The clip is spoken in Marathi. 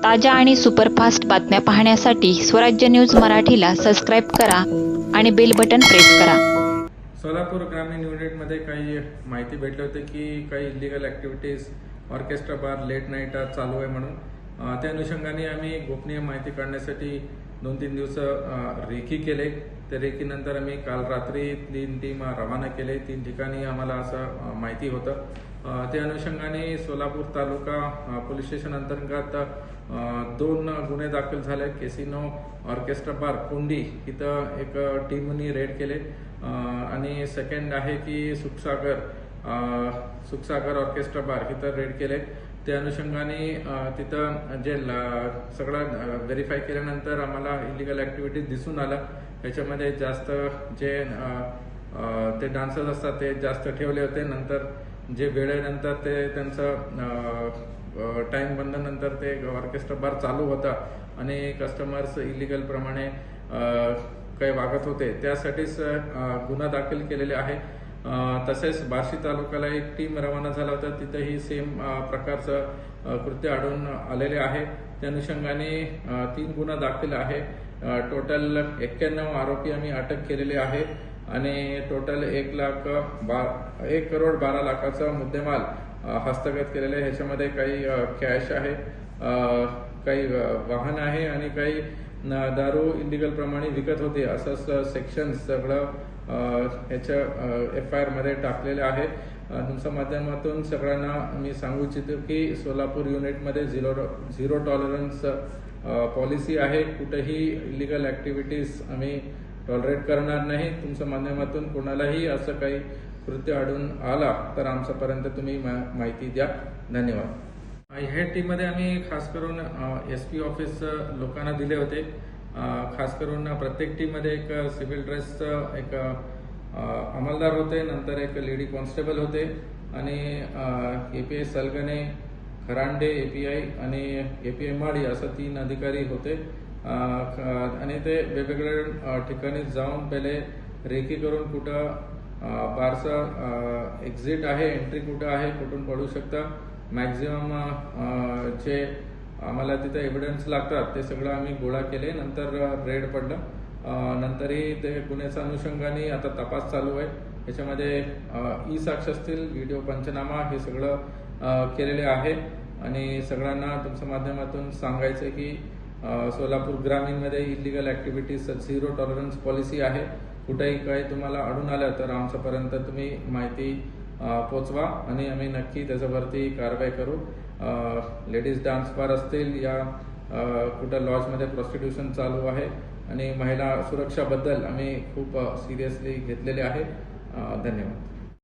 ताज्या आणि सुपरफास्ट बातम्या पाहण्यासाठी स्वराज्य न्यूज मराठीला सबस्क्राईब करा आणि बेल बटन प्रेस करा। सोलापूर ग्रामीण युनिटमध्ये काही माहिती भेटली होती की काही इलिगल ॲक्टिव्हिटीज ऑर्केस्ट्रा बार लेट नाईट चालू आहे म्हणून त्या अनुषंगाने आम्ही गोपनीय माहिती काढण्यासाठी 2-3 दिवस रेकी केले। त्या रेकीनंतर आम्ही काल रात्री 3 टीम रवाना केले। 3 ठिकाणी आम्हाला असं माहिती होतं। त्या अनुषंगाने सोलापूर तालुका पोलीस स्टेशन अंतर्गत 2 गुन्हे दाखल झाले। केसिनो ऑर्केस्ट्रा बार कोंडी इथं एक टीमनी रेड केले आणि सेकंड आहे की सुखसागर ऑर्केस्ट्रा बार इथं रेड केले। त्या अनुषंगाने तिथं जे सगळं व्हेरीफाय केल्यानंतर आम्हाला इलिगल ॲक्टिव्हिटीज दिसून आलं। याच्यामध्ये जास्त जे ते डान्सर्स असतात ते जास्त ठेवले होते। नंतर जे वेळेनंतर ते त्यांचं टाइम बंदनंतर ते ऑर्केस्ट्रा बार चालू होता आणि कस्टमर्स इलिगल प्रमाणे काही वागत होते, त्यासाठीच गुन्हा दाखल केलेले आहे। तसेच बार्शी तालुक्याला एक टीम रवाना झाला होता, तिथेही सेम प्रकारचं कृत्य आढळून आलेले आहे। त्या अनुषंगाने 3 गुन्हा दाखल आहे। टोटल 91 आरोपी आम्ही अटक केलेले आहे आणि टोटल 1 करोड 12 लाखाचा मुद्देमाल हस्तगत केलेला आहे। ह्याच्यामध्ये काही कॅश आहे, काही वाहन आहे आणि काही दारू इलिगल प्रमाणे विकत होते असं सेक्शन सगळं ह्याच्या FIR मध्ये टाकलेले आहे। तुमच्या माध्यमातून सगळ्यांना मी सांगू इच्छितो की सोलापूर युनिटमध्ये झिरो टॉलरन्स पॉलिसी आहे। कुठेही इलिगल ॲक्टिव्हिटीज आम्ही टॉलरेट करणार नाही। तुमच्या माध्यमातून कोणालाही असं काही कृत्य आढळून आला तर आमच्यापर्यंत तुम्ही माहिती द्या। धन्यवाद। ह्या टीममध्ये आम्ही खास करून SP ऑफिस लोकांना दिले होते। खास करून प्रत्येक टीममध्ये एक सिव्हिल ड्रेसचं एक अंमलदार होते, नंतर एक लेडी कॉन्स्टेबल होते आणि API सलगणे, खरांडे API आणि API माडी असं 3 अधिकारी होते आणि ते वेगवेगळ्या ठिकाणी जाऊन पहिले रेकी करून कुठं बारचं एक्झिट आहे, एंट्री कुठं आहे, कुठून पडू शकता, मॅक्झिमम जे आम्हाला तिथे एव्हिडन्स लागतात ते सगळं आम्ही गोळा केले। नंतर रेड पडलं। नंतरही ते गुन्ह्याच्या अनुषंगाने आता तपास चालू आहे। याच्यामध्ये ई-साक्ष असतील, व्हिडिओ पंचनामा हे सगळं केलेले आहे आणि सगळ्यांना तुमच्या माध्यमातून सांगायचं की सोलापूर ग्रामीणमध्ये illegal activities zero tolerance policy आहे। कुठेही काही तुम्हाला आढळून आलं तर आमच्यापर्यंत तुम्ही माहिती पोचवा आणि आम्ही नक्की त्याच्यावरती कारवाई करू। लेडीज डान्स बार असतील या कुठं लॉजमध्ये प्रॉस्टिट्यूशन चालू आहे आणि महिला सुरक्षाबद्दल आम्ही खूप सिरियसली घेतलेले आहे। धन्यवाद।